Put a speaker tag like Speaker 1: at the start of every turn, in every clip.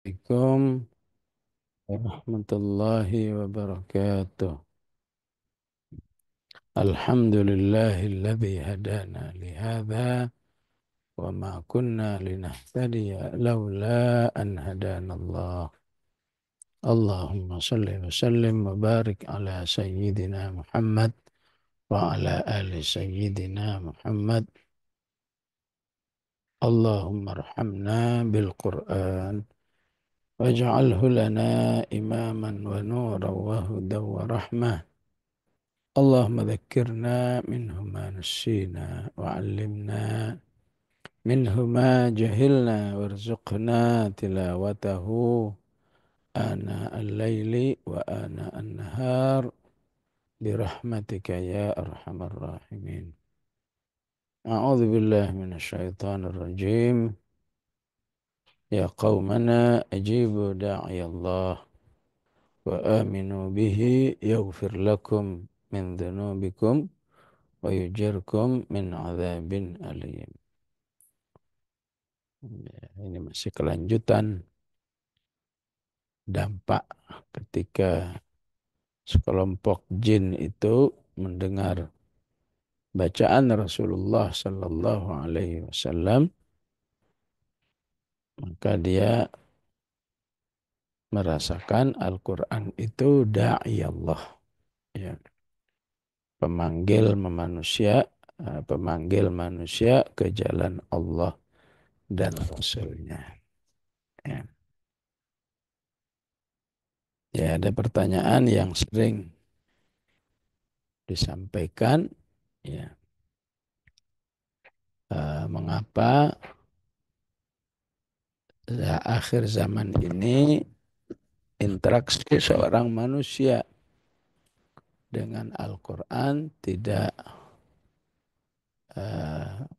Speaker 1: Assalamualaikum warahmatullahi wabarakatuh. Alhamdulillahilladzi hadana lihada wa ma kunna linahtadiya laula an hadana Allah. Allahumma salli wa sallim wa barik ala sayyidina Muhammad wa ala ali sayyidina Muhammad. Allahumma arhamna bil Qur'an waj'alhu lana imaman wa nuran wa hudan wa rahmah. اللهم ذكرنا منه ما نسينا وعلمنا منه ما جهلنا وارزقنا تلاوته آناء الليل وآناء النهار برحمتك يا أرحم الراحمين. أعوذ بالله من الشيطان الرجيم. يا قومنا أجيبوا داعي الله وآمنوا به يغفر لكم من ذنوبكم ويجركم min azabin alim. Ya, ini masih kelanjutan dampak ketika sekelompok jin itu mendengar bacaan Rasulullah Sallallahu Alaihi Wasallam, maka dia merasakan Al-Quran itu da'i Allah, ya, pemanggil manusia, pemanggil manusia ke jalan Allah dan Rasulnya. Ya. Ya, ada pertanyaan yang sering disampaikan, ya, mengapa akhir zaman ini interaksi seorang manusia dengan Al-Quran tidak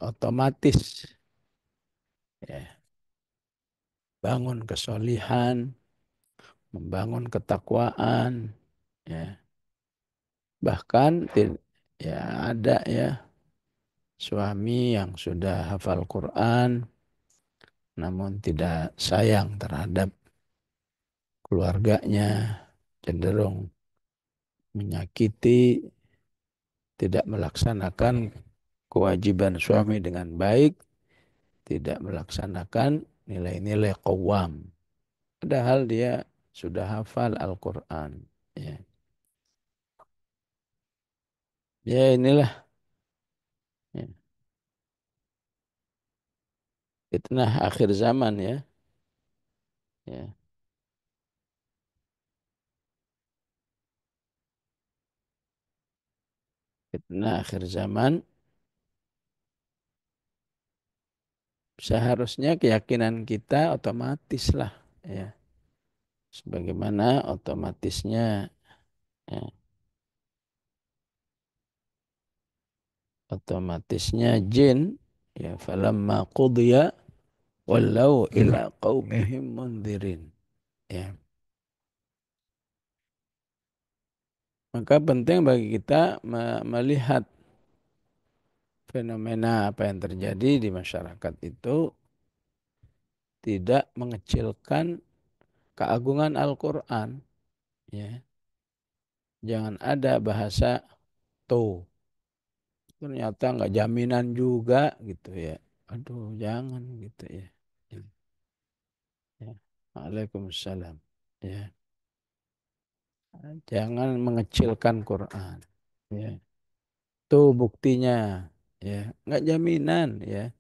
Speaker 1: otomatis, ya, bangun kesolihan, membangun ketakwaan, ya, bahkan ya ada ya suami yang sudah hafal Quran namun tidak sayang terhadap keluarganya, cenderung menyakiti, tidak melaksanakan kewajiban suami dengan baik, tidak melaksanakan nilai-nilai qawwam. Padahal dia sudah hafal Al-Quran. Ya. Ya inilah, ya, fitnah akhir zaman ya. Ya. Fitnah akhir zaman, seharusnya keyakinan kita otomatis lah. Ya. Sebagaimana otomatisnya, ya, otomatisnya jin, ya, falamma qudiya wallau ila qaumihim mundirin. Ya. Maka penting bagi kita melihat fenomena apa yang terjadi di masyarakat itu tidak mengecilkan keagungan Al-Quran. Ya. Jangan ada bahasa tuh. Ternyata nggak jaminan juga gitu ya. Aduh, jangan gitu ya. Ya. Ya. Waalaikumsalam. Ya. Jangan mengecilkan Quran. Ya. Tuh buktinya. Ya. Nggak jaminan ya.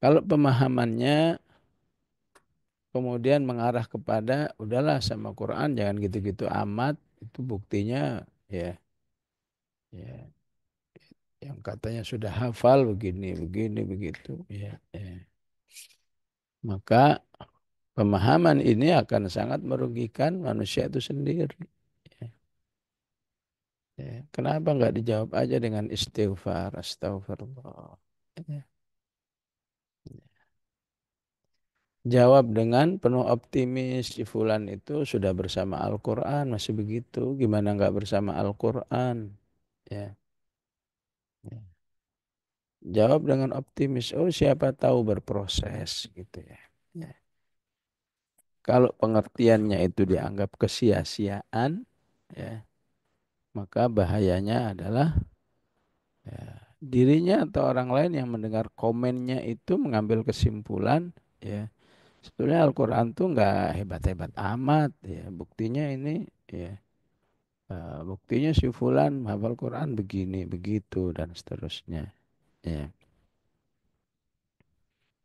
Speaker 1: Kalau pemahamannya kemudian mengarah kepada udahlah sama Quran jangan gitu-gitu amat, itu buktinya ya, ya yang katanya sudah hafal begini begini begitu ya, ya. Maka pemahaman ini akan sangat merugikan manusia itu sendiri, ya. Ya. Kenapa nggak dijawab aja dengan istighfar, astagfirullah, ya. Jawab dengan penuh optimis, si fulan itu sudah bersama Al-Quran, masih begitu, gimana nggak bersama Al-Quran? Ya. Ya. Jawab dengan optimis. Oh, siapa tahu berproses gitu ya. Ya. Kalau pengertiannya itu dianggap kesia-siaan, ya, maka bahayanya adalah ya, dirinya atau orang lain yang mendengar komennya itu mengambil kesimpulan, ya, sebetulnya Al-Quran tuh nggak hebat-hebat amat, ya. Buktinya ini, ya, buktinya si Fulan hafal Quran begini, begitu, dan seterusnya. Ya.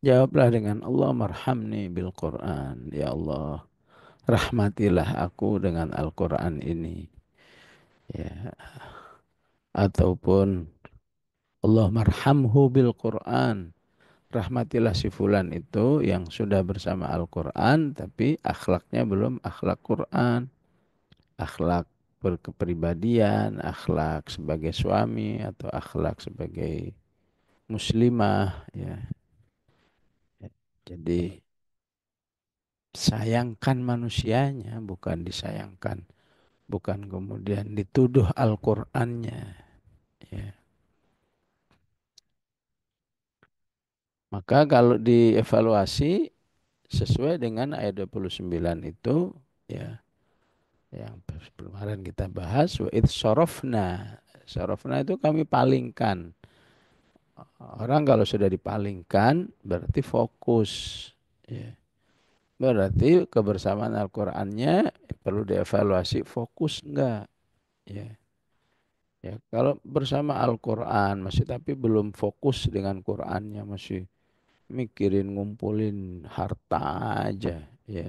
Speaker 1: Jawablah dengan Allah marhamni bil Quran. Ya Allah, rahmatilah aku dengan Al-Quran ini. Ya. Ataupun Allah marhamhu bil Quran. Rahmatilah si Fulan itu yang sudah bersama Al-Quran, tapi akhlaknya belum akhlak Quran. Akhlak berkepribadian, akhlak sebagai suami, atau akhlak sebagai muslimah. Ya. Jadi sayangkan manusianya, bukan disayangkan. Bukan kemudian dituduh Al-Qur'annya. Ya. Maka kalau dievaluasi sesuai dengan ayat 29 itu, ya, yang kemarin kita bahas, wa id sorofna. Sorofna itu kami palingkan. Orang kalau sudah dipalingkan berarti fokus. Ya. Berarti kebersamaan Al-Qur'annya perlu dievaluasi, fokus enggak? Ya. Ya, kalau bersama Al-Quran masih tapi belum fokus dengan Qurannya, masih mikirin ngumpulin harta aja, ya.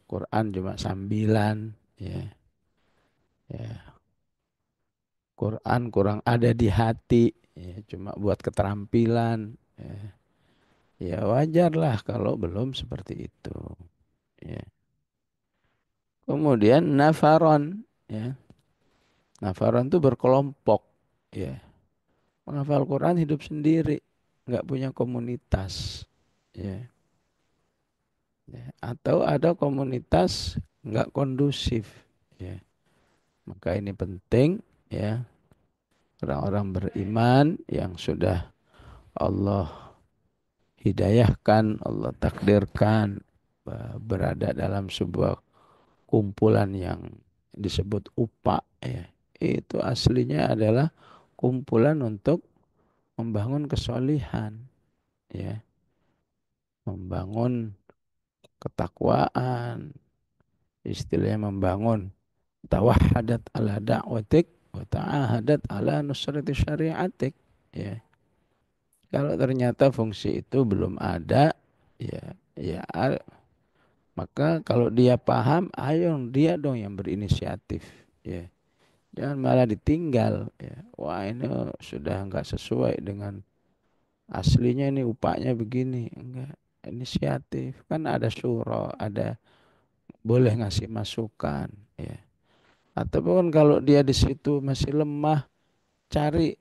Speaker 1: Quran cuma sambilan, ya. Ya, Quran kurang ada di hati, ya, cuma buat keterampilan, ya. Ya wajarlah kalau belum seperti itu, ya. Kemudian nafaron, ya. Nafaron itu berkelompok, ya. Menghafal Quran hidup sendiri, nggak punya komunitas, ya. Ya, atau ada komunitas nggak kondusif, ya. Maka ini penting, ya, orang-orang beriman yang sudah Allah hidayahkan, Allah takdirkan berada dalam sebuah kumpulan yang disebut upa, ya. Itu aslinya adalah kumpulan untuk membangun kesolihan, ya, membangun ketakwaan, istilahnya membangun tawahadat ala da'watik wa ta'ahadat ala nusrati syariatik, ya. Kalau ternyata fungsi itu belum ada, ya, ya, maka kalau dia paham, ayo dia dong yang berinisiatif, ya. Jangan malah ditinggal, ya. Wah, ini sudah enggak sesuai dengan aslinya, ini upahnya begini, enggak. Inisiatif kan ada syuro, ada boleh ngasih masukan, ya. Ataupun kalau dia di situ masih lemah, cari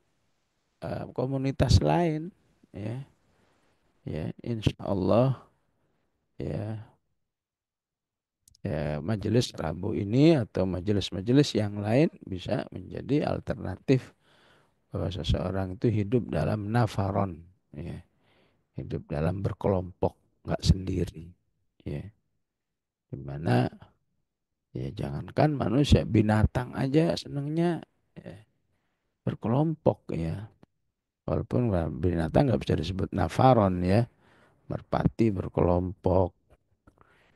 Speaker 1: komunitas lain, ya, ya, insya Allah, ya, ya, majelis Rabu ini atau majelis-majelis yang lain bisa menjadi alternatif bahwa seseorang itu hidup dalam nafaron, ya, hidup dalam berkelompok, nggak sendiri, ya, dimana, ya, jangankan manusia, binatang aja senangnya, ya, berkelompok, ya. Walaupun binatang nggak bisa disebut nafaron, ya, merpati berkelompok,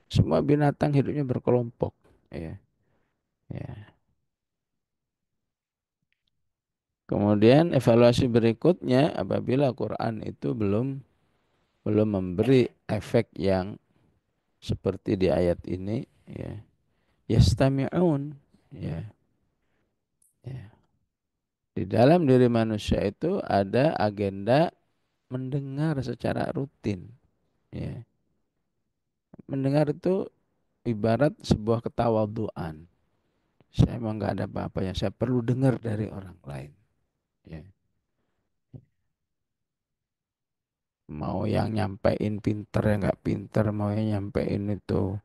Speaker 1: semua binatang hidupnya berkelompok, ya. Ya. Kemudian evaluasi berikutnya, apabila Quran itu belum memberi efek yang seperti di ayat ini, ya, yastami'un, ya, ya. Di dalam diri manusia itu ada agenda mendengar secara rutin, ya. Mendengar itu ibarat sebuah ketawaduan. Saya emang nggak ada apa-apanya, saya perlu dengar dari orang lain, ya. Mau yang nyampein pinter ya nggak pinter, mau yang nyampein itu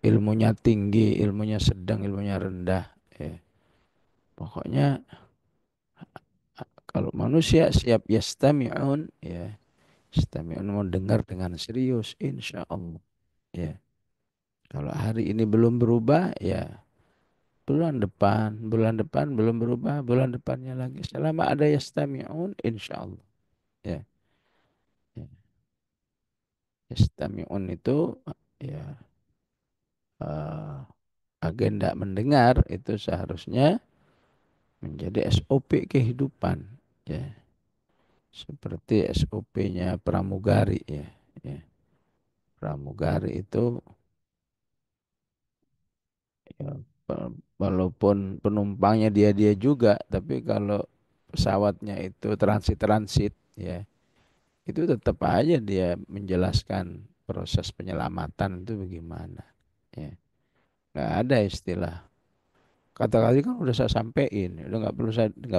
Speaker 1: ilmunya tinggi, ilmunya sedang, ilmunya rendah, ya. Pokoknya kalau manusia siap yastami'un, ya, yastami'un, mau dengar dengan serius, insya Allah, ya. Kalau hari ini belum berubah, ya bulan depan belum berubah, bulan depannya lagi. Selama ada yastami'un, insya Allah. Ya, ya. Yastami'un itu ya eh, agenda mendengar itu seharusnya menjadi SOP kehidupan. Ya, seperti SOP-nya pramugari ya. Ya. Pramugari itu ya, walaupun penumpangnya dia-dia juga, tapi kalau pesawatnya itu transit-transit ya, itu tetap aja dia menjelaskan proses penyelamatan itu bagaimana. Ya. Nggak ada istilah. Kata kali kan udah saya sampein, udah nggak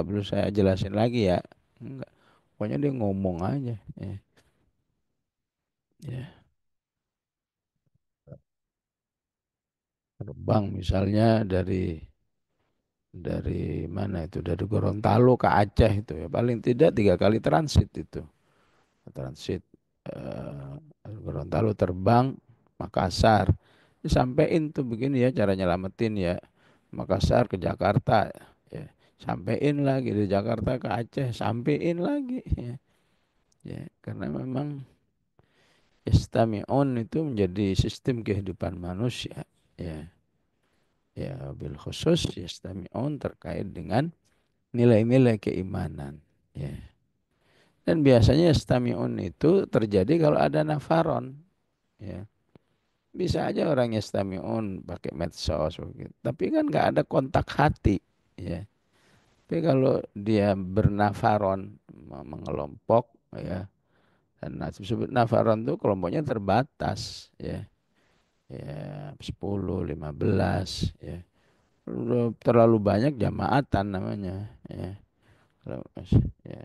Speaker 1: perlu saya jelasin lagi ya. Enggak. Pokoknya dia ngomong aja. Ya. Ya. Terbang misalnya dari mana itu, dari Gorontalo ke Aceh itu ya paling tidak 3 kali transit itu, transit eh, Gorontalo terbang Makassar, disampein tuh begini ya cara nyelamatin ya, Makassar ke Jakarta ya, sampein lagi dari Jakarta ke Aceh, sampein lagi ya, ya karena memang istami'un itu menjadi sistem kehidupan manusia ya, ya bil khusus istami'un terkait dengan nilai-nilai keimanan ya. Dan biasanya istami'un itu terjadi kalau ada nafaron ya. Bisa aja orang istami'un pakai medsos begitu. Tapi kan nggak ada kontak hati ya. Tapi kalau dia bernafaron mengelompok ya, dan disebut nafaron itu kelompoknya terbatas ya. Ya 10, 15 ya. Udah terlalu banyak jamaatan namanya ya. Ya.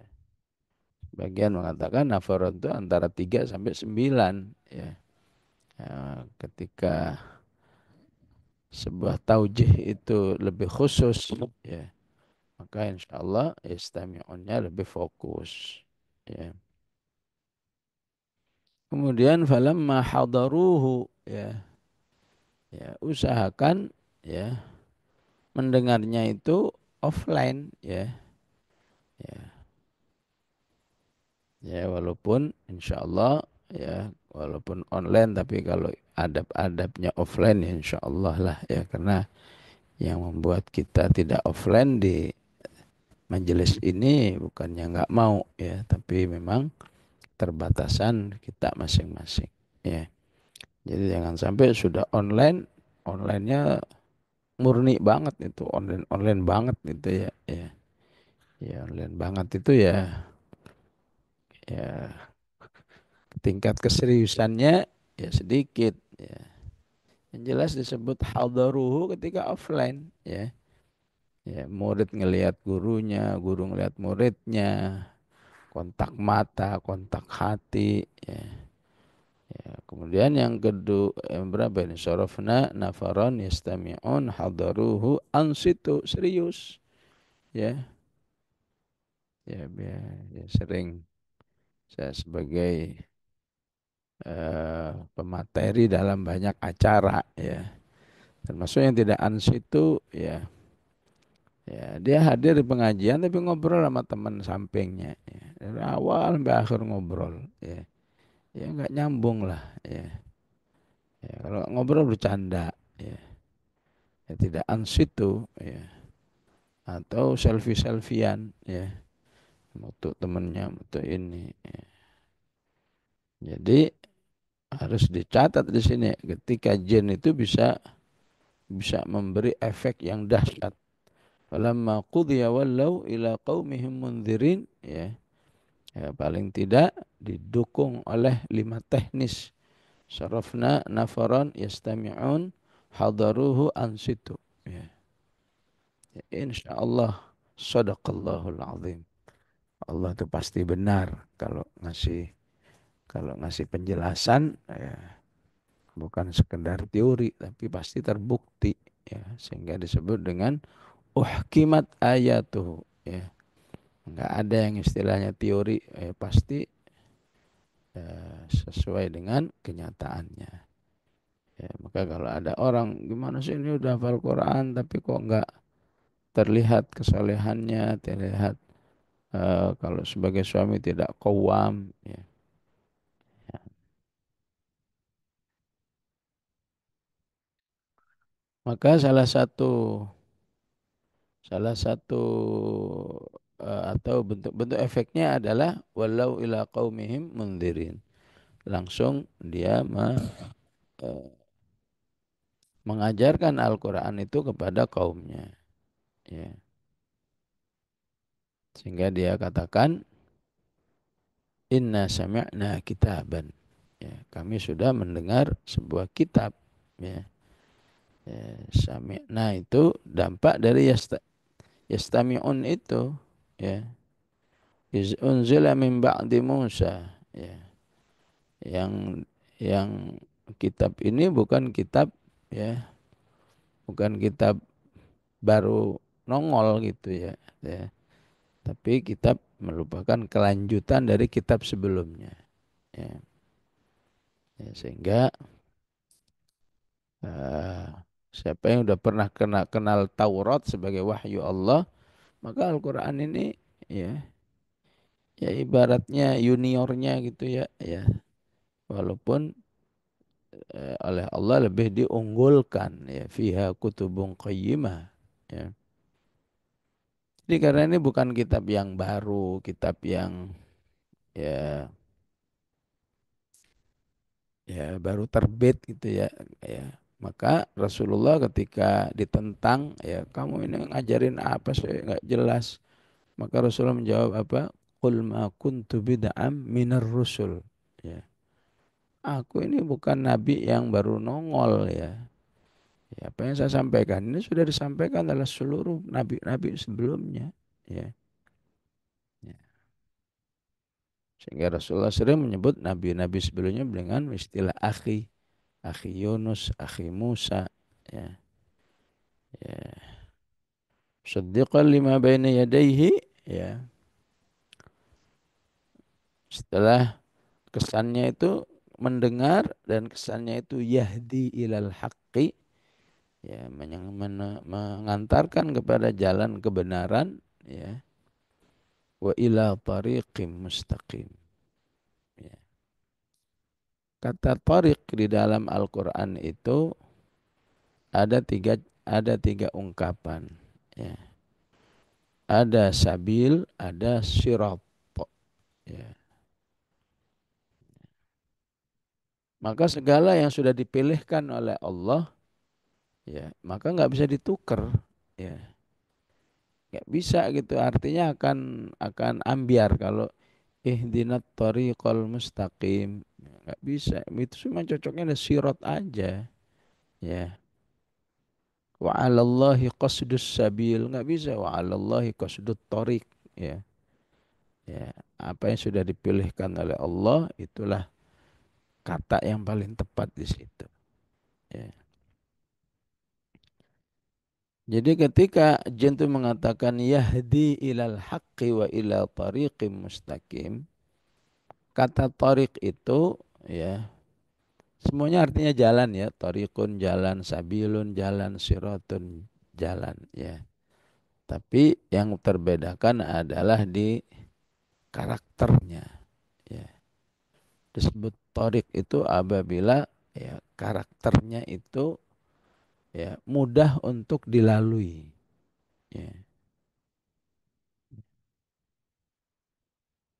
Speaker 1: Bagian mengatakan nafaron itu antara 3 sampai 9 ya. Ya, ketika sebuah taujih itu lebih khusus ya, maka insya Allah istami'unnya lebih fokus ya. Kemudian falamma hadaruhu ya, ya usahakan ya mendengarnya itu offline ya. Ya, ya walaupun insya Allah ya walaupun online, tapi kalau adab-adabnya offline ya insya Allah lah ya, karena yang membuat kita tidak offline di majelis ini bukannya nggak mau ya, tapi memang terbatasan kita masing-masing ya. Jadi jangan sampai sudah online, onlinenya murni banget itu, online online banget gitu ya, ya, ya online banget itu ya, ya tingkat keseriusannya ya sedikit ya. Yang jelas disebut hadaruhu ketika offline ya. Ya, murid ngelihat gurunya, guru ngelihat muridnya, kontak mata, kontak hati ya. Ya, kemudian yang kedua yang berapa ini? Sorofna nafaron yastami'un hadaruhu ansitu, serius ya. Ya, ya sering saya sebagai pemateri dalam banyak acara ya. Termasuk yang tidak ansitu ya. Ya, dia hadir di pengajian tapi ngobrol sama teman sampingnya ya. Dari awal sampai akhir ngobrol ya. Ya nggak nyambung lah ya. Ya, kalau ngobrol bercanda ya. Ya tidak ansitu ya, atau selfie-selfian ya, untuk temennya untuk ini ya. Jadi harus dicatat di sini ketika jin itu bisa bisa memberi efek yang dahsyat. Falamma qudiya wallau ila qaumihim mundzirin ya. Ya paling tidak didukung oleh 5 teknis. Sarafna nafaran yastami'un hadaruhu ansitu ya. Ya, insya Allah sadaqallahul azim. Allah itu pasti benar kalau ngasih penjelasan ya, bukan sekedar teori tapi pasti terbukti ya, sehingga disebut dengan uhkimat ayatuhu ya. Enggak ada yang istilahnya teori pasti sesuai dengan kenyataannya Ya, maka kalau ada orang gimana sih ini udah hafal Quran tapi kok nggak terlihat kesolehannya, terlihat kalau sebagai suami tidak qawwam, ya. Maka salah satu atau bentuk-bentuk efeknya adalah walau ila qaumihim mundirin. Langsung dia mengajarkan Al-Quran itu kepada kaumnya. Ya. Sehingga dia katakan, Inna sami'na kitaban. Ya, kami sudah mendengar sebuah kitab. Ya. Ya, sami'na itu dampak dari yastami'un itu. Ya. Iz unzila min ba'di Musa. Ya. Yang yang kitab ini bukan kitab, ya, bukan kitab baru nongol gitu ya. Ya. Tapi kitab merupakan kelanjutan dari kitab sebelumnya. Ya. Ya, sehingga eh, siapa yang udah pernah kenal Taurat sebagai wahyu Allah, maka Al-Quran ini ya ya ibaratnya juniornya gitu ya, ya. Walaupun oleh Allah lebih diunggulkan, ya, fiha kutubun qayyimah, ya. Jadi karena ini bukan kitab yang baru, kitab yang ya baru terbit gitu ya, ya. Maka Rasulullah ketika ditentang, ya kamu ini ngajarin apa sih nggak jelas. Maka Rasulullah menjawab apa? Qul ma kuntu bid'am minar rusul. Ya. Aku ini bukan nabi yang baru nongol, ya. Ya, apa yang saya sampaikan ini sudah disampaikan oleh seluruh nabi-nabi sebelumnya. Ya. Ya. Sehingga Rasulullah sering menyebut nabi-nabi sebelumnya dengan istilah akhi, akhi Yunus, akhi Musa. Ya. Ya. Shaddiqan lima baina yadayhi, ya. Setelah kesannya itu mendengar dan kesannya itu yahdi ilal haqqi, ya, mengantarkan kepada jalan kebenaran, ya, wa ila tariqim mustaqim, ya. Kata tariq di dalam Al-Qur'an itu ada tiga ungkapan, ya. Ada sabil, ada sirat, ya. Maka segala yang sudah dipilihkan oleh Allah, ya, maka nggak bisa ditukar, ya. Nggak bisa gitu, artinya akan ambiar kalau ihdinat thoriqal mustaqim. Nggak bisa, itu cuma cocoknya ada sirat aja, ya. Wa 'alallahi qasdus sabil, nggak bisa wa 'alallahi qasdut thoriq, ya. Ya, apa yang sudah dipilihkan oleh Allah itulah kata yang paling tepat di situ, ya. Jadi ketika jin itu mengatakan yahdi ilal haqqi wa ila tariqim mustaqim, kata tariq itu, ya, semuanya artinya jalan, ya. Tariqun jalan, sabilun jalan, siratun jalan, ya. Tapi yang terbedakan adalah di karakternya, ya. Disebut tariq itu apabila, ya, karakternya itu, ya, mudah untuk dilalui, ya.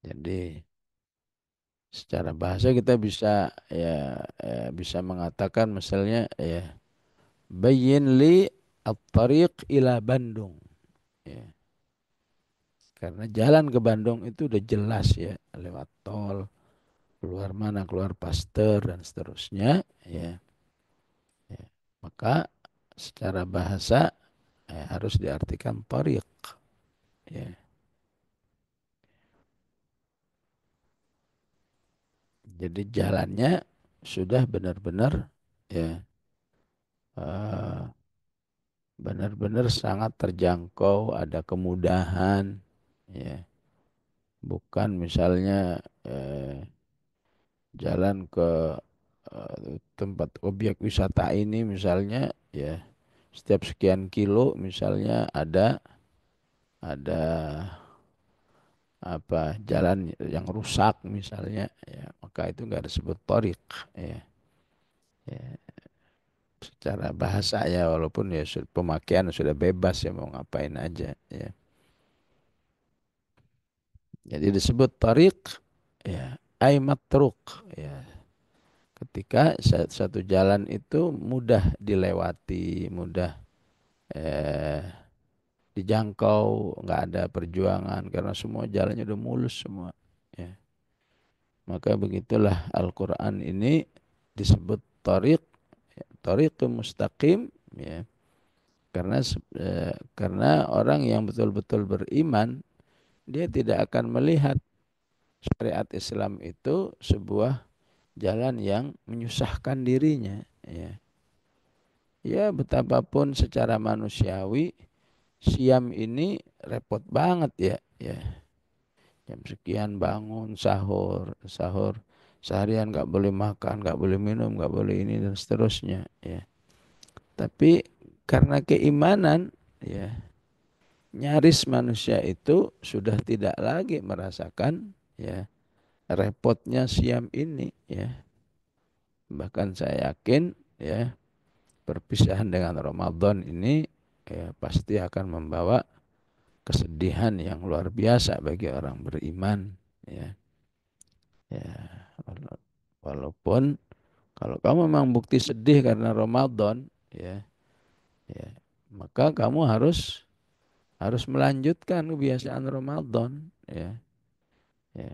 Speaker 1: Jadi secara bahasa kita bisa, ya, bisa mengatakan misalnya, ya, bayyin li at-tariq ila Bandung, ya. Karena jalan ke Bandung itu udah jelas, ya, lewat tol, keluar mana, keluar Paster dan seterusnya, ya. Ya. Maka secara bahasa, harus diartikan tariq, ya. Jadi jalannya sudah benar-benar, ya, eh, benar-benar sangat terjangkau, ada kemudahan, ya. Bukan misalnya jalan ke tempat objek wisata ini misalnya ya setiap sekian kilo misalnya ada apa jalan yang rusak misalnya ya maka itu nggak disebut torik ya, ya secara bahasa ya walaupun ya pemakaian sudah bebas ya mau ngapain aja ya jadi disebut torik ya aimat truk ya ketika satu jalan itu mudah dilewati mudah eh, dijangkau nggak ada perjuangan karena semua jalannya udah mulus semua ya maka begitulah Al-Quran ini disebut tariq, ya, tariqun mustaqim, ya, karena orang yang betul-betul beriman dia tidak akan melihat syariat Islam itu sebuah jalan yang menyusahkan dirinya. Ya, ya betapapun secara manusiawi siam ini repot banget ya, ya jam sekian bangun sahur sahur seharian nggak boleh makan nggak boleh minum nggak boleh ini dan seterusnya ya tapi karena keimanan ya nyaris manusia itu sudah tidak lagi merasakan ya repotnya siam ini ya bahkan saya yakin ya perpisahan dengan Ramadan ini ya pasti akan membawa kesedihan yang luar biasa bagi orang beriman ya ya walaupun kalau kamu memang bukti sedih karena Ramadan, ya, ya, maka kamu harus melanjutkan kebiasaan Ramadan, ya, ya.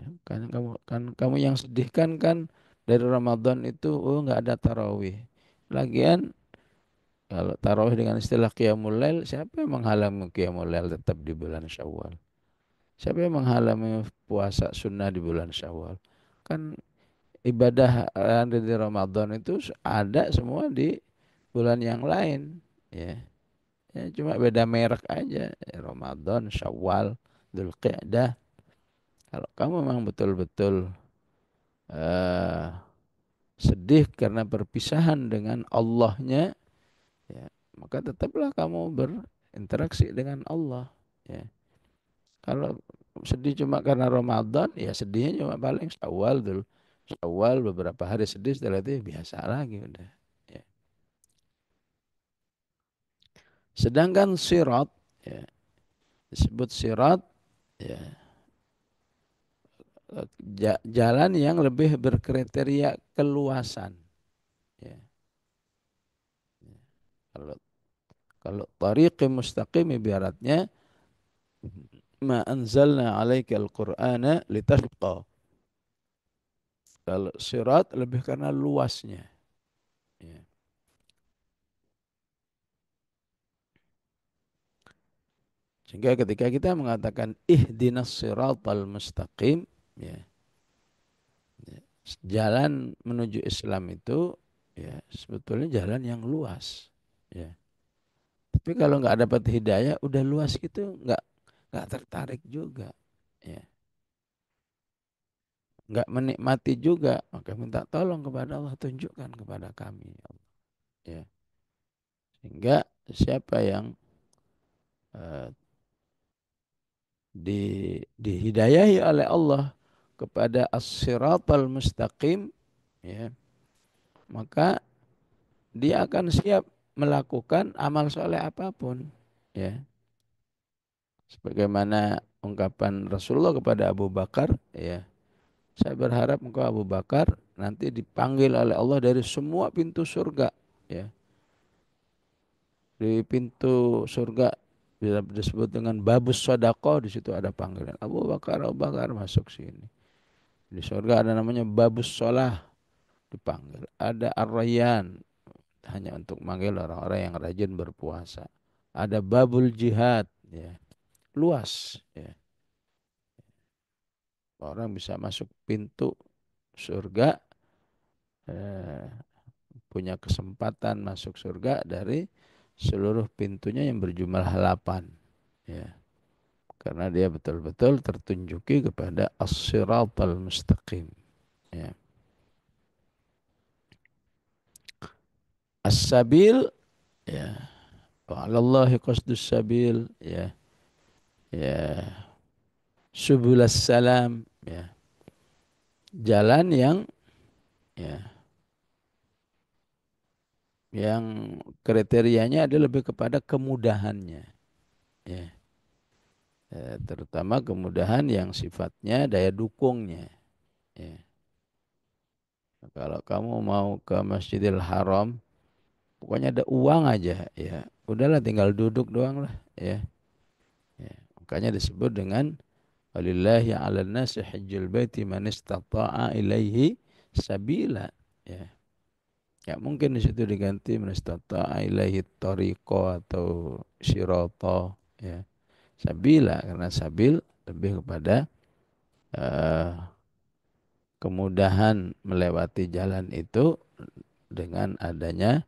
Speaker 1: Kan kamu yang sedih kan dari Ramadan itu oh nggak ada tarawih. Lagian kalau tarawih dengan istilah qiyamul lail, siapa yang menghalangi qiyamul lail tetap di bulan Syawal? Siapa yang menghalangi puasa sunnah di bulan Syawal? Kan ibadah ada di Ramadan itu ada semua di bulan yang lain ya. Ya cuma beda merek aja ya, Ramadan, Syawal, Dzulqa'dah. Kalau kamu memang betul-betul eh, sedih karena perpisahan dengan Allahnya ya, maka tetaplah kamu berinteraksi dengan Allah ya. Kalau sedih cuma karena Ramadan ya sedihnya cuma paling Syawal beberapa hari sedih setelah itu ya biasa lagi udah ya. Sedangkan sirat ya, disebut sirat ya, jalan yang lebih berkriteria keluasan ya. Kalau kalau tariqi mustaqim ibaratnya ma anzalna 'alaikal qur'ana litashqa. Kalau sirat lebih karena luasnya ya. Sehingga ketika kita mengatakan ihdinas siratal mustaqim ya, ya, jalan menuju Islam itu ya sebetulnya jalan yang luas ya. Tapi kalau nggak dapat hidayah, udah luas gitu, nggak tertarik juga, ya, nggak menikmati juga. Maka minta tolong kepada Allah, tunjukkan kepada kami, ya Allah. Ya, sehingga siapa yang eh, dihidayahi oleh Allah kepada as-siratal mustaqim, ya, maka dia akan siap melakukan amal soleh apapun, ya. Sebagaimana ungkapan Rasulullah kepada Abu Bakar, ya. Saya berharap engkau Abu Bakar nanti dipanggil oleh Allah dari semua pintu surga. Ya, di pintu surga bisa disebut dengan babus sodako di situ ada panggilan Abu Bakar masuk sini. Di surga ada namanya babus solah dipanggil. Ada ar-rayyan hanya untuk manggil orang-orang yang rajin berpuasa. Ada babul jihad, ya, luas. Ya. Orang bisa masuk pintu surga eh, punya kesempatan masuk surga dari seluruh pintunya yang berjumlah 8 ya karena dia betul-betul tertunjuki kepada as-siratal mustaqim ya As-sabil, ya, wa 'alallahi qasdus sabil, ya, ya, subulas salam, ya, jalan ya, yang kriterianya ada lebih kepada kemudahannya, ya, terutama kemudahan yang sifatnya daya dukungnya, ya. Kalau kamu mau ke Masjidil Haram, pokoknya ada uang aja, ya, udahlah tinggal duduk doang lah, ya, ya. Makanya disebut dengan walillahi 'alan nasi hajjul baiti man istata'a ilaihi sabila, ya. Ya mungkin di situ diganti man istata'a ilaihi tariqa atau syirata, ya. Sabila, karena sabil lebih kepada eh, kemudahan melewati jalan itu dengan adanya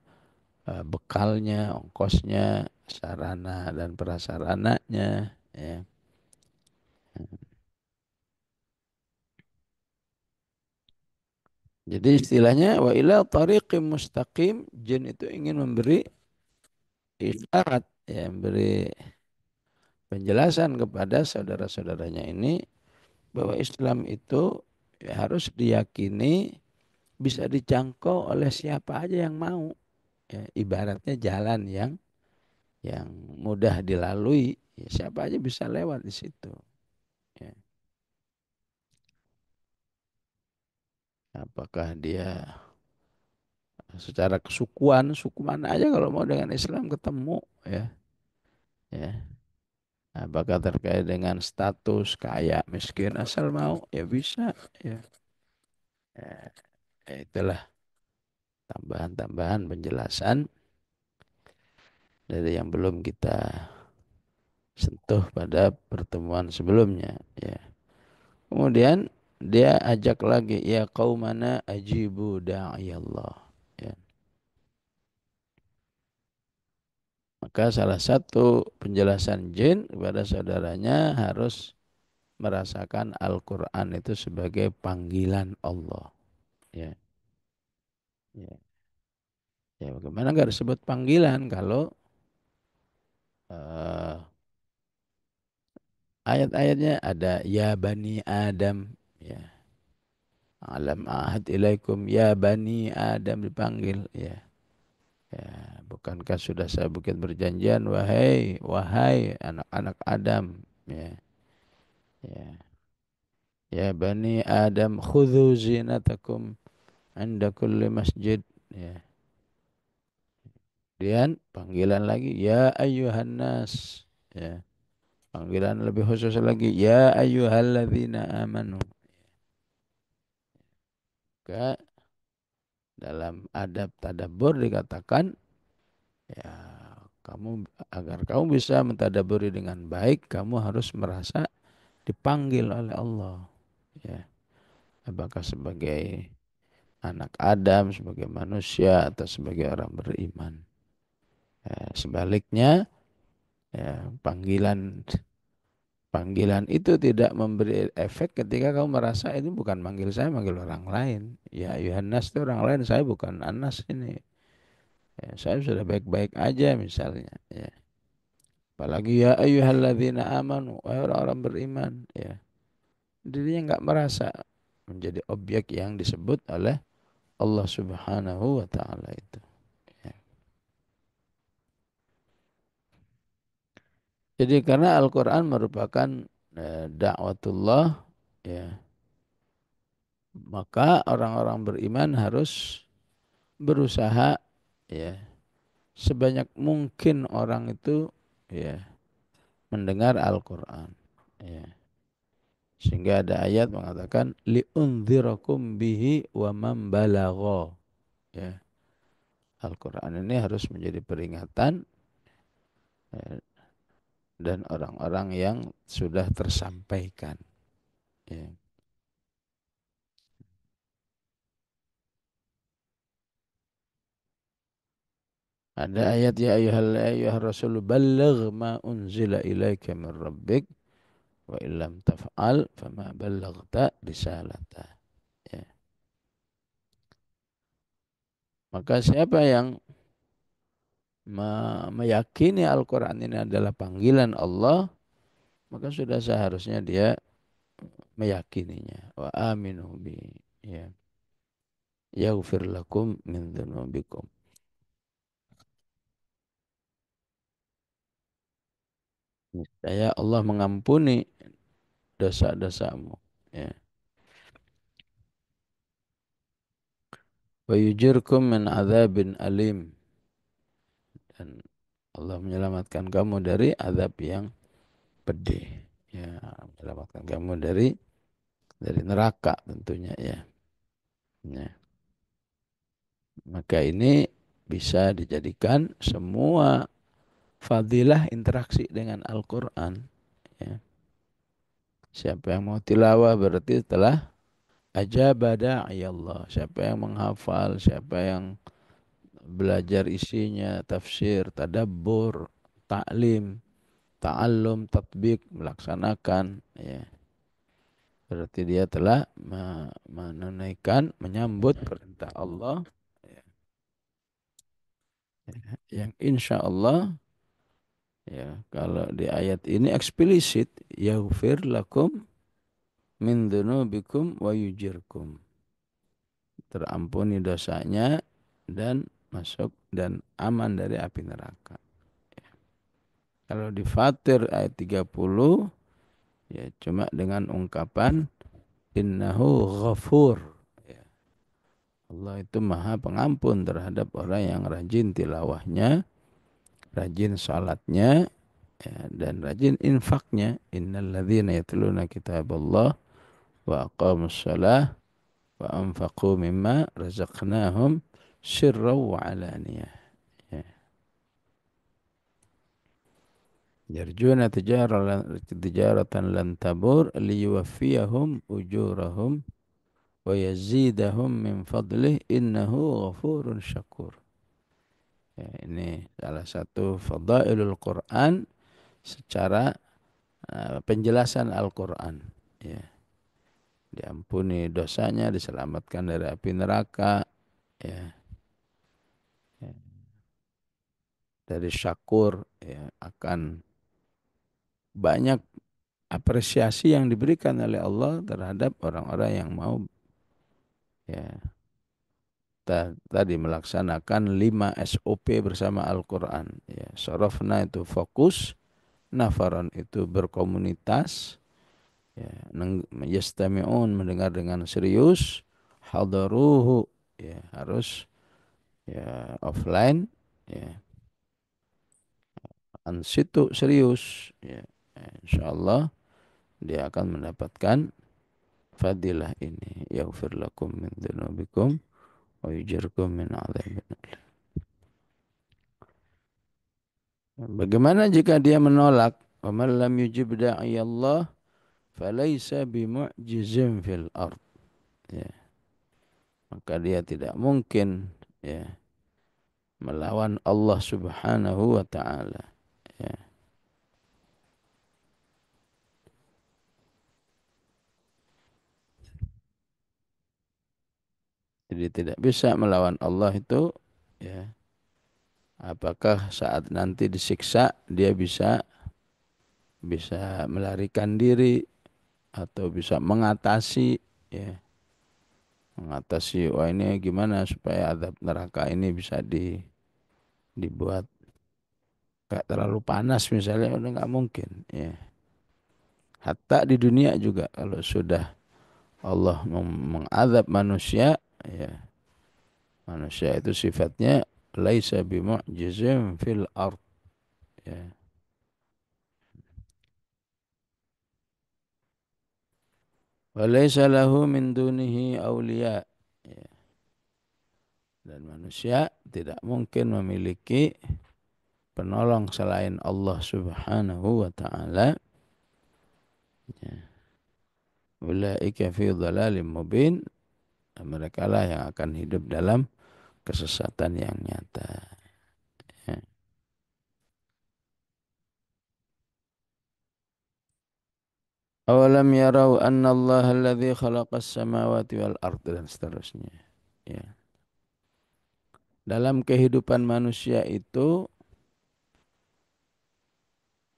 Speaker 1: bekalnya, ongkosnya, sarana dan prasarananya, ya. Jadi istilahnya wa ila tariqim mustaqim, jin itu ingin memberi isyarat, ya, memberi penjelasan kepada saudara-saudaranya ini bahwa Islam itu ya harus diyakini bisa dijangkau oleh siapa aja yang mau. Ya, ibaratnya jalan yang mudah dilalui, ya, siapa aja bisa lewat di situ. Ya. Apakah dia secara kesukuan, suku mana aja kalau mau dengan Islam ketemu, ya, ya. Apakah terkait dengan status kaya, miskin, asal mau ya bisa, ya. Ya, ya itulah tambahan-tambahan penjelasan dari yang belum kita sentuh pada pertemuan sebelumnya, ya. Kemudian dia ajak lagi, ya qaumana ajibu da'iyallah, ya. Maka salah satu penjelasan jin kepada saudaranya harus merasakan Al-Quran itu sebagai panggilan Allah, ya. Ya, ya bagaimana nggak disebut panggilan kalau eh, ayat-ayatnya ada ya bani Adam, ya, alam ahad ilaikum ya bani Adam dipanggil, ya. Ya, bukankah sudah saya bukit berjanjian wahai wahai anak-anak Adam, ya, ya, ya bani Adam khudhu zinatakum anda kulli masjid, ya. Kemudian panggilan lagi ya ayyuhan nas, ya. Panggilan lebih khusus lagi ya ayyuhalladzina amanu. Maka dalam adab tadabbur dikatakan, ya, kamu agar kamu bisa mentadabburi dengan baik, kamu harus merasa dipanggil oleh Allah, ya. Apakah sebagai anak Adam, sebagai manusia, atau sebagai orang beriman. Ya, sebaliknya, ya, panggilan panggilan itu tidak memberi efek ketika kamu merasa ini bukan manggil saya, manggil orang lain. Ya Yohanes itu orang lain, saya bukan Anas ini. Ya, saya sudah baik-baik aja misalnya. Ya. Apalagi ya ayyuhalladzina amanu, wahai orang-orang beriman. Ya. Dirinya nggak merasa menjadi objek yang disebut oleh Allah Subhanahu wa taala itu. Ya. Jadi karena Al-Qur'an merupakan dakwatullah, ya, maka orang-orang beriman harus berusaha, ya, sebanyak mungkin orang itu, ya, mendengar Al-Qur'an, ya. Sehingga ada ayat mengatakan liundzirakum bihi wa man balagha, ya. Al-Qur'an ini harus menjadi peringatan, ya, dan orang-orang yang sudah tersampaikan, ya. Ada ayat ya ayyuhar rasul balligh ma unzila ilaika min rabbik wa illam taf'al fama ballaghta risalata, ya. Maka siapa yang meyakini Al-Quran ini adalah panggilan Allah, maka sudah seharusnya dia meyakininya. Wa aminu bi, ya, yaghfir lakum min dzunubikum. Saya Allah mengampuni dosa-dosamu. Ya. Wa yujirkum min adzabin alim, dan Allah menyelamatkan kamu dari azab yang pedih. Ya, menyelamatkan kamu dari neraka tentunya ya. Ya. Maka ini bisa dijadikan semua fadilah interaksi dengan Al-Quran. Ya. Siapa yang mau tilawah berarti telah ajaba da'i Allah. Siapa yang menghafal, siapa yang belajar isinya, tafsir, tadabbur, ta'lim, ta'allum, tatbik, melaksanakan. Ya. Berarti dia telah menunaikan, menyambut perintah Allah. Ya. Yang insya Allah, ya, kalau di ayat ini eksplisit, yaghfir lakum min dzunubikum wa yujirkum. Terampuni dosanya dan masuk dan aman dari api neraka. Kalau di Fatir ayat 30, ya cuma dengan ungkapan innahu ghafur. Ya, Allah itu maha pengampun terhadap orang yang rajin tilawahnya, rajin salatnya, ya, dan rajin infaknya. Innalladzina yatluna kitaballah wa aqamus shalah wa anfaqu mimma razaqnahum sirran wa alaniyah. Ya. Yarjuna tijaratan lan tabur liyuwaffiyahum ujurahum wa yazidahum min fadlih innahu ghafurun syakur. Ya, ini salah satu fadailul Quran secara penjelasan Al-Quran. Ya, diampuni dosanya, diselamatkan dari api neraka, ya, ya, dari syakur, ya, akan banyak apresiasi yang diberikan oleh Allah terhadap orang-orang yang mau, ya, tadi melaksanakan 5 SOP bersama Al-Quran. Ya, sorofna itu fokus, nafaron itu berkomunitas, ya, yastami'un mendengar dengan serius, hadaruhu, ya, harus, ya, offline, ya, ansitu serius, ya, insyaallah dia akan mendapatkan fadilah ini, yaghfir lakum min dzunubikum wa yujirkum min adzabin alim. Bagaimana jika dia menolak? Wa man lam yujib da'i Allah falaysa bimu'jizin fil ard. Ya, maka dia tidak mungkin, ya, melawan Allah Subhanahu wa taala. Ya. Jadi tidak bisa melawan Allah itu, ya. Apakah saat nanti disiksa dia bisa bisa melarikan diri atau bisa mengatasi, ya, mengatasi, wah ini gimana supaya azab neraka ini bisa dibuat gak terlalu panas misalnya, udah nggak mungkin, ya. Hatta di dunia juga kalau sudah Allah mengazab manusia, ya, manusia itu sifatnya laisa bimu'jizim fil ard, ya. Wa laisa lahu min dunihi awliya, ya. Dan manusia tidak mungkin memiliki penolong selain Allah Subhanahu wa taala. Ya. Ulaika fi dhalalim mubin. Mereka lah yang akan hidup dalam kesesatan yang nyata. Ya. Awalam yarau anna Allah alladhi khalaqas samawati wal ard, dan seterusnya. Ya. Dalam kehidupan manusia itu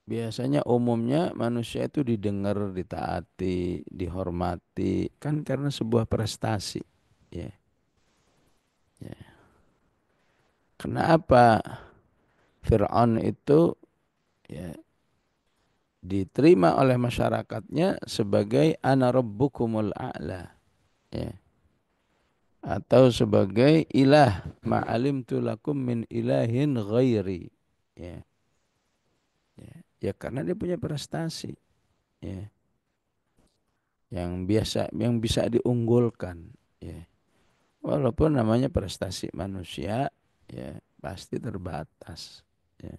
Speaker 1: Biasanya umumnya manusia itu didengar, ditaati, dihormati, kan karena sebuah prestasi. Ya, ya. Kenapa Fir'aun itu ya diterima oleh masyarakatnya sebagai ana rabbukumul a'la, ya, atau sebagai ilah ma'alimtu lakum min ilahin ghairi, ya, ya, ya karena dia punya prestasi, ya, yang bisa diunggulkan, ya. Walaupun namanya prestasi manusia, ya pasti terbatas, ya.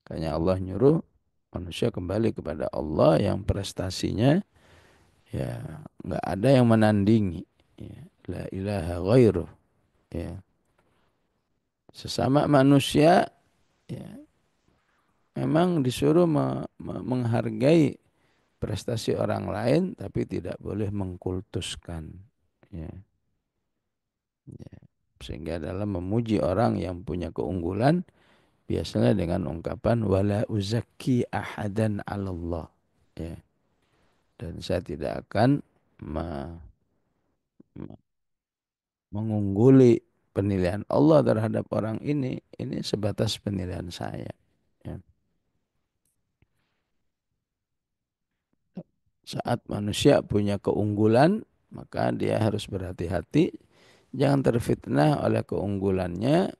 Speaker 1: Makanya Allah nyuruh manusia kembali kepada Allah yang prestasinya ya nggak ada yang menandingi, ya. La ilaha ghairuh, ya. Sesama manusia ya memang disuruh menghargai prestasi orang lain tapi tidak boleh mengkultuskan, ya. Ya. Sehingga dalam memuji orang yang punya keunggulan biasanya dengan ungkapan wala uzakki ahadan 'alallah, ya. Dan saya tidak akan me- me- mengungguli penilaian Allah terhadap orang ini sebatas penilaian saya, ya. Saat manusia punya keunggulan, maka dia harus berhati-hati jangan terfitnah oleh keunggulannya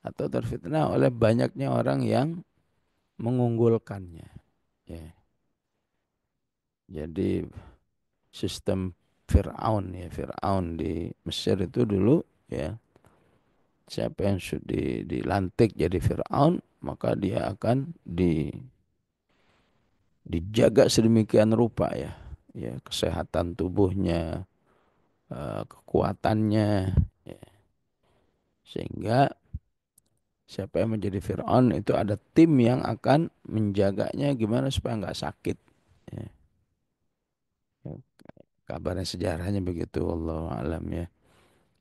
Speaker 1: atau terfitnah oleh banyaknya orang yang mengunggulkannya, ya. Jadi sistem Fir'aun, ya, Fir'aun di Mesir itu dulu, ya, siapa yang dilantik jadi Fir'aun maka dia akan dijaga sedemikian rupa, ya, ya kesehatan tubuhnya, kekuatannya, ya. Sehingga siapa yang menjadi Fir'aun itu ada tim yang akan menjaganya gimana supaya nggak sakit, ya. Ya, kabarnya sejarahnya begitu, wallahu alam, ya.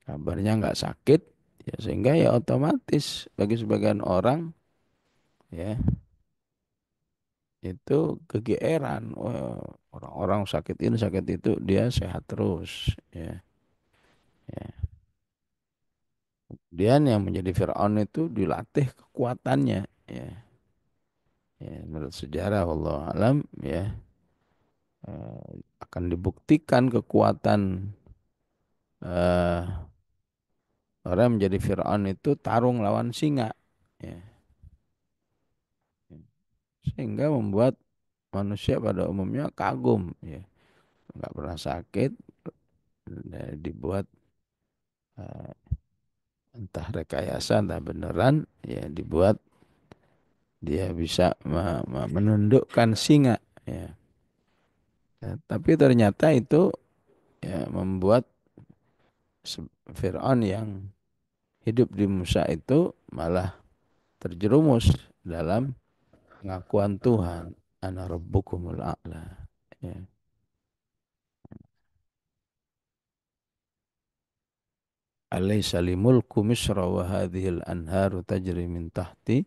Speaker 1: Kabarnya nggak sakit, ya sehingga ya otomatis bagi sebagian orang, ya itu kegeeran. Wah, orang-orang sakit ini sakit itu dia sehat terus, ya. Ya. Kemudian yang menjadi Fir'aun itu dilatih kekuatannya, ya. Ya, menurut sejarah Allah alam, ya, akan dibuktikan kekuatan eh, orang yang menjadi Fir'aun itu tarung lawan singa, ya. Sehingga membuat manusia pada umumnya kagum, ya, nggak pernah sakit, dibuat eh, entah rekayasa entah beneran, ya dibuat dia bisa menundukkan singa, ya. Ya, tapi ternyata itu ya membuat Fir'aun yang hidup di Musa itu malah terjerumus dalam pengakuan Tuhan, ana rabbukumul a'la, ya. Alaysa limulku misra wa hadhil anharu tajri min tahti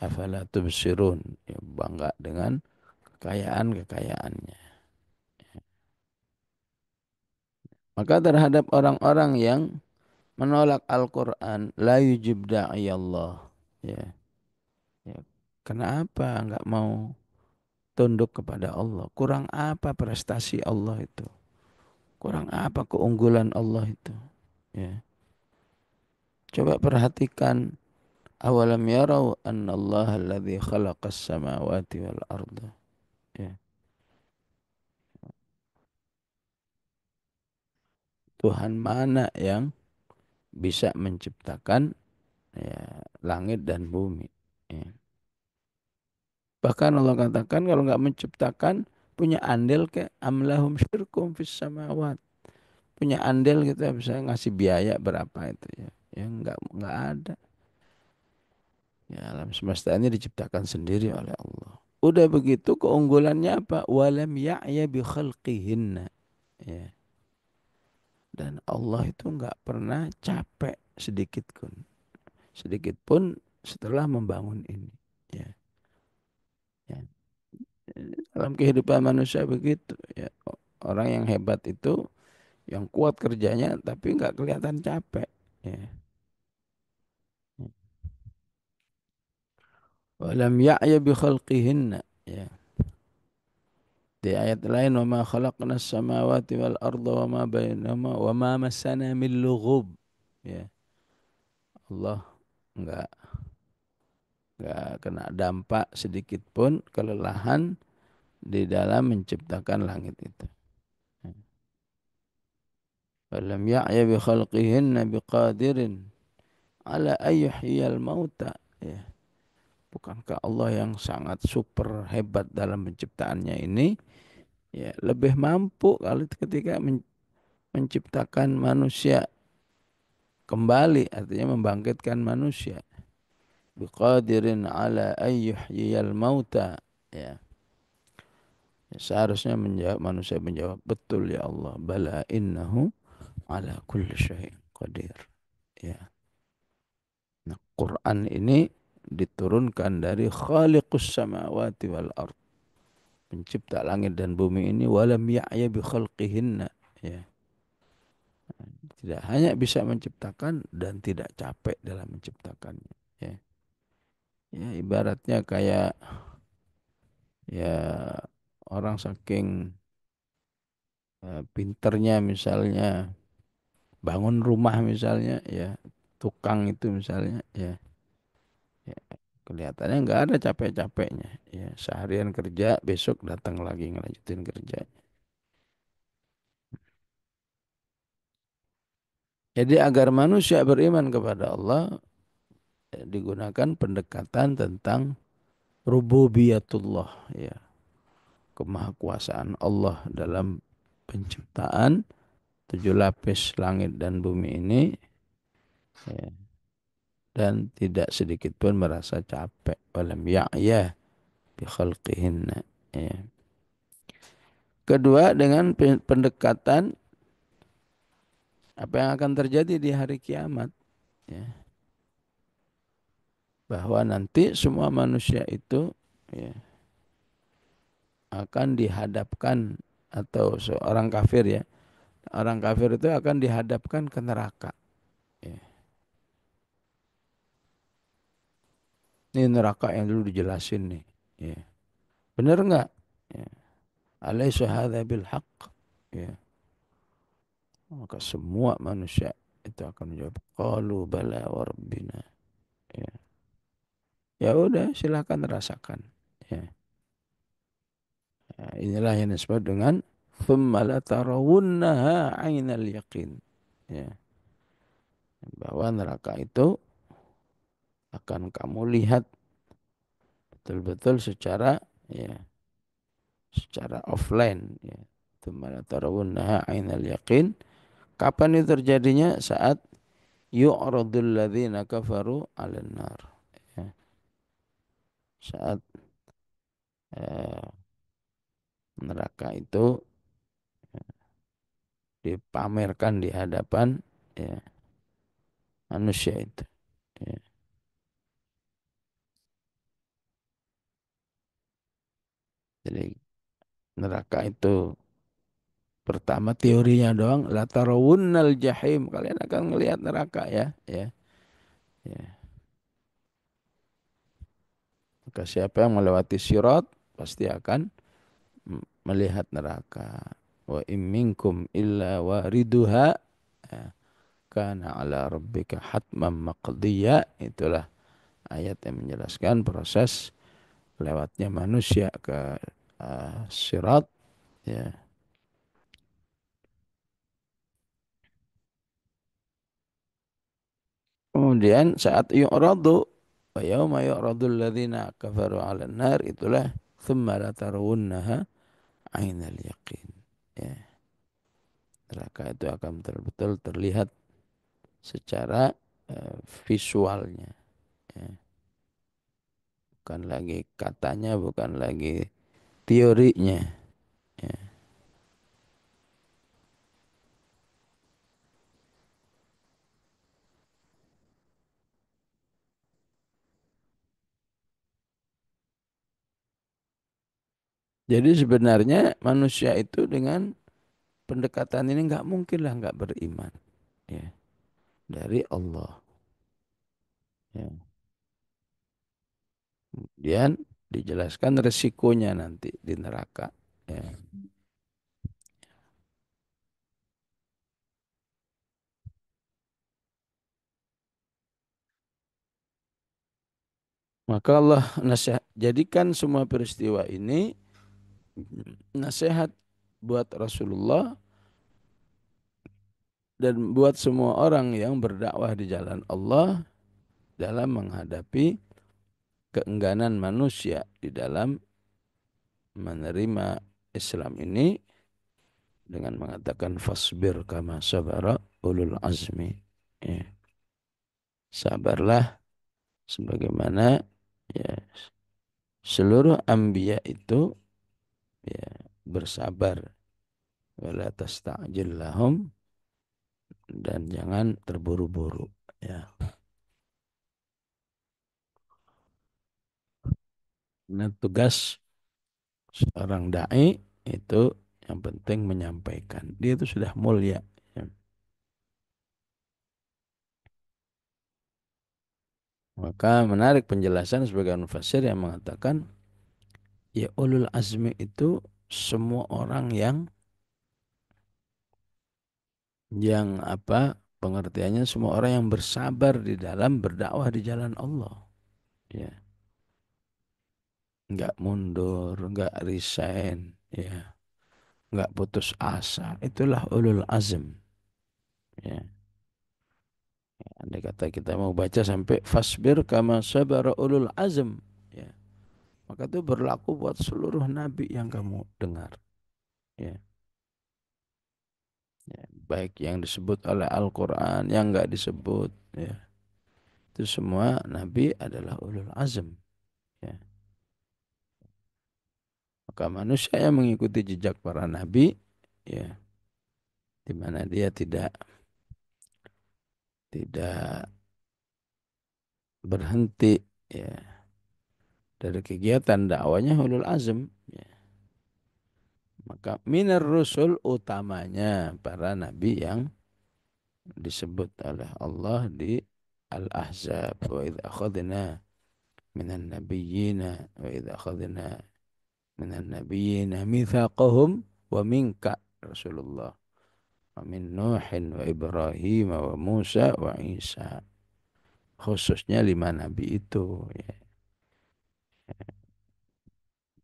Speaker 1: afala tubsirun, ya, bangga dengan kekayaan-kekayaannya. Maka terhadap orang-orang yang menolak Al-Quran, la yujib da'iyallah, ya, ya. Kenapa enggak mau tunduk kepada Allah? Kurang apa prestasi Allah itu? Kurang apa keunggulan Allah itu? Ya. Coba perhatikan, awalam yarau anna Allah alladhi khalaqas samawati wal arda. Ya. Tuhan mana yang bisa menciptakan, ya, langit dan bumi, ya. Bahkan Allah katakan kalau nggak menciptakan punya andil ke amlahum syirkum fis samawat. Punya andil gitu ya, bisa ngasih biaya berapa itu, ya. Ya nggak ada. Ya, alam semesta ini diciptakan sendiri oleh Allah. Udah begitu keunggulannya apa? Walam ya'ya bi khalqihinna. Ya. Dan Allah itu nggak pernah capek sedikit pun setelah membangun ini. Ya. Dalam kehidupan manusia begitu ya. Orang yang hebat itu yang kuat kerjanya tapi nggak kelihatan capek. Ya. Walam ya'ya bi khalqihinna. Ya. Di ayat lain wa ma khalaqna samawati wal arda wa ma bainahuma wa ma massana min lughub. Ya. Allah enggak kena dampak sedikit pun kelelahan di dalam menciptakan langit itu. Walam ya'ya bi khalqihinna biqadirin ala ayyuhiyal mauta. Ya. Bukankah Allah yang sangat super hebat dalam penciptaannya ini ya lebih mampu kalau ketika menciptakan manusia kembali artinya membangkitkan manusia biqadirin ala ayyuhyiyal mauta ya. Ya, seharusnya manusia menjawab betul ya Allah bala innahu ala kulli syai'in qadir ya. Nah, Quran ini diturunkan dari khaliqus samawati wal ard, pencipta langit dan bumi ini walam ya'ya bi khalqihinna ya. Tidak hanya bisa menciptakan dan tidak capek dalam menciptakannya ya. Ya ibaratnya kayak ya orang saking pinternya misalnya bangun rumah misalnya ya tukang itu misalnya ya, ya kelihatannya nggak ada capek-capeknya ya seharian kerja besok datang lagi ngelanjutin kerja. Jadi agar manusia beriman kepada Allah digunakan pendekatan tentang rububiyatullah ya kemahakuasaan Allah dalam penciptaan tujuh lapis langit dan bumi ini ya, dan tidak sedikit pun merasa capek walam ya'ya bi khalqihinna ya. Kedua dengan pendekatan apa yang akan terjadi di hari kiamat ya. Bahwa nanti semua manusia itu ya, akan dihadapkan atau seorang kafir ya. Orang kafir itu akan dihadapkan ke neraka. Ya. Ini neraka yang dulu dijelasin nih. Ya. Benar nggak? Ya. Alaysa hadza bil haqq? Ya. Maka semua manusia itu akan menjawab qalu bala wa rabbina. Ya. Ya udah silahkan rasakan. Ya. Ya, inilah yang disebut dengan thumma latarawunnaha 'ainal yaqin. Ya. Bahwa neraka itu akan kamu lihat betul-betul secara ya secara offline ya. Thumma latarawunnaha 'ainal yaqin. Kapan itu terjadinya? Saat yu'radul ladzina kafaru 'alan nar. Ya. Saat eh, neraka itu dipamerkan di hadapan ya, manusia itu. Ya. Jadi neraka itu pertama teorinya doang la tarawunnal jahim kalian akan melihat neraka ya ya ya. Maka siapa yang melewati sirat pasti akan melihat neraka. Wa in minkum illa wariduha ya, kana ala rabbika hatman maqdiya. Itulah ayat yang menjelaskan proses lewatnya manusia ke sirat ya. Kemudian saat yu'radu wa yauma yu'radul ladzina kafaru 'alan nar itulah thumma latarawunnaha 'ainal yaqin. Ya, neraka itu akan betul-betul terlihat secara visualnya ya. Bukan lagi katanya, bukan lagi teorinya ya. Jadi sebenarnya manusia itu dengan pendekatan ini nggak mungkin lah nggak beriman, ya, dari Allah. Ya. Kemudian dijelaskan resikonya nanti di neraka. Ya. Maka Allah nasihat, jadikan semua peristiwa ini nasihat buat Rasulullah dan buat semua orang yang berdakwah di jalan Allah dalam menghadapi keengganan manusia di dalam menerima Islam ini dengan mengatakan fasbir kama sabara ulul azmi. Ya, sabarlah sebagaimana ya seluruh anbiya itu ya bersabar wala tasta'jil lahum dan jangan terburu-buru ya. Nah, tugas seorang dai itu yang penting menyampaikan. Dia itu sudah mulia. Ya. Maka menarik penjelasan sebagai mufassir yang mengatakan ya ulul azmi itu semua orang yang apa pengertiannya semua orang yang bersabar di dalam berdakwah di jalan Allah. Ya, nggak mundur, nggak resign, ya, nggak putus asa. Itulah ulul azm. Ya. Andai kata kita mau baca sampai fasbir kama sabara ulul azm. Ya. Maka itu berlaku buat seluruh nabi yang kamu dengar. Ya. Ya. Baik yang disebut oleh Al-Quran, yang enggak disebut. Ya. Itu semua nabi adalah ulul azm. Ya. Maka manusia yang mengikuti jejak para nabi, ya, di mana dia tidak berhenti ya dari kegiatan dakwanya ulul azm. Ya. Maka minar rusul utamanya para nabi yang disebut oleh Allah di Al-Ahzab wa idh akhadna minan nabiyyina wa idh akhadna minan nabiyyina mitsaqahum wa minka Rasulullah wa min Nuhin wa Ibrahim wa Musa wa Isa, khususnya lima nabi itu ya.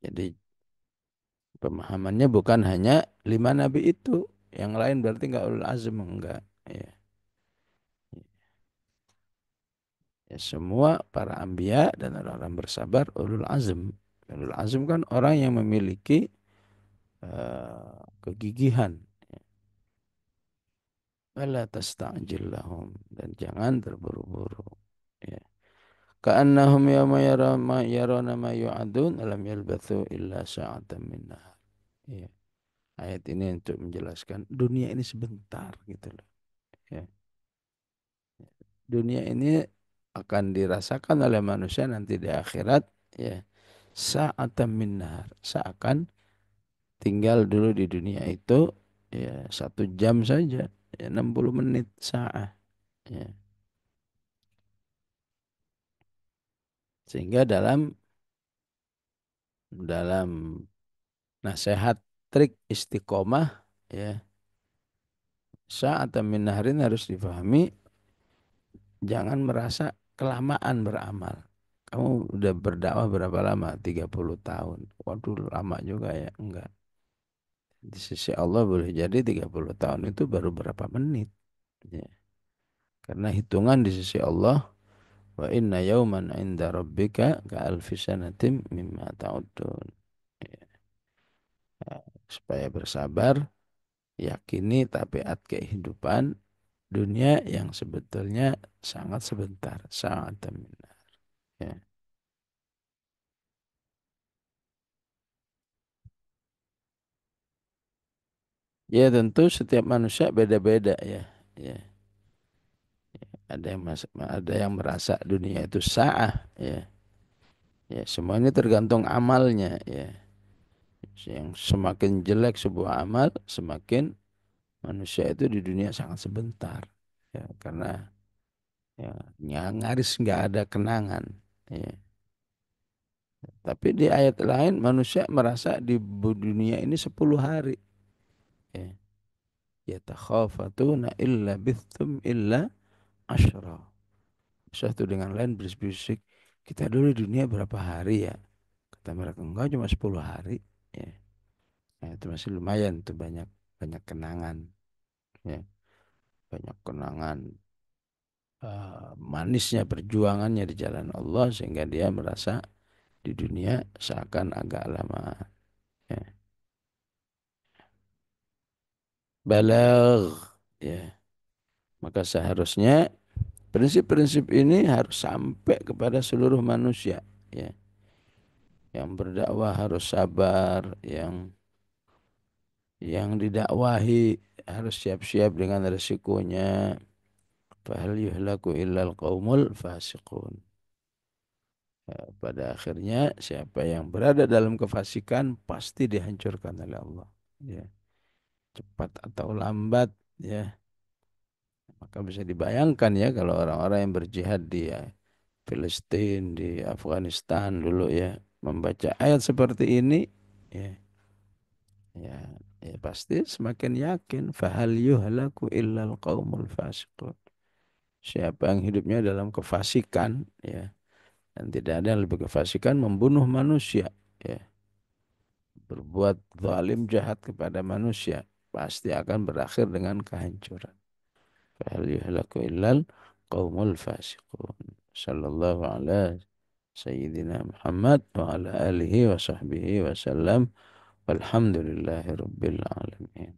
Speaker 1: Jadi pemahamannya bukan hanya lima nabi itu, yang lain berarti enggak ulul azm, enggak ya. Ya, semua para anbiya dan orang-orang bersabar ulul azm. Ulul azm kan orang yang memiliki kegigihan. Wala tasta'jil lahum dan jangan terburu-buru. Ya. Ka'annahum yawma yarana ma yu'adun alam yalbathu illa sa'atan min nahar. Ya. Ayat ini untuk menjelaskan dunia ini sebentar gitu loh. Ya. Dunia ini akan dirasakan oleh manusia nanti di akhirat ya. Sa'atan min nahar. Seakan tinggal dulu di dunia itu ya 1 jam saja, ya 60 menit saat. Ya. Sehingga dalam dalam nasihat trik istiqomah ya saat min naharin harus difahami, jangan merasa kelamaan beramal. Kamu udah berdakwah berapa lama? 30 tahun. Waduh, lama juga ya. Enggak. Di sisi Allah boleh jadi 30 tahun itu baru berapa menit. Ya. Karena hitungan di sisi Allah, wa inna yawman inda rabbika ka alfi sanatim mimma ta'udun. Ya. Supaya bersabar, yakini tabiat kehidupan dunia yang sebetulnya sangat sebentar, sangat terminal. Ya. Ya tentu setiap manusia beda-beda ya. Ya. Ada yang merasa dunia itu sa'ah ya. Ya, semua ini tergantung amalnya ya. Yang semakin jelek sebuah amal, semakin manusia itu di dunia sangat sebentar. Ya, karena ya, nyaris nggak ada kenangan. Ya. Tapi di ayat lain manusia merasa di dunia ini 10 hari. Ya. Yatakhafatuna illa bithum illa asyra. Satu dengan lain berisik-bisik. Kita dulu di dunia berapa hari ya? Kata mereka enggak cuma 10 hari. Ya. Nah, itu masih lumayan tuh banyak banyak kenangan. Ya. Banyak kenangan manisnya perjuangannya di jalan Allah sehingga dia merasa di dunia seakan agak lama. Ya. Balag. Ya. Maka seharusnya prinsip-prinsip ini harus sampai kepada seluruh manusia. Ya. Yang berdakwah harus sabar, yang didakwahi harus siap-siap dengan resikonya. Fahal yuhlaku illal qaumul fasiqun. Ya, pada akhirnya siapa yang berada dalam kefasikan pasti dihancurkan oleh Allah. Ya, cepat atau lambat ya. Maka bisa dibayangkan ya kalau orang-orang yang berjihad di Palestina, di Afghanistan dulu ya, membaca ayat seperti ini ya, ya, ya pasti semakin yakin fahal yuhlaku illal qaumul fasiqun. Siapa yang hidupnya dalam kefasikan ya, dan tidak ada yang lebih kefasikan membunuh manusia ya, berbuat zalim jahat kepada manusia pasti akan berakhir dengan kehancuran. Fahal yuhlaku illal qaumul fasiqun. Sallallahu ala sayyidina Muhammad wa ala alihi wa sahbihi wa sallam. Walhamdulillahi rabbil alamin.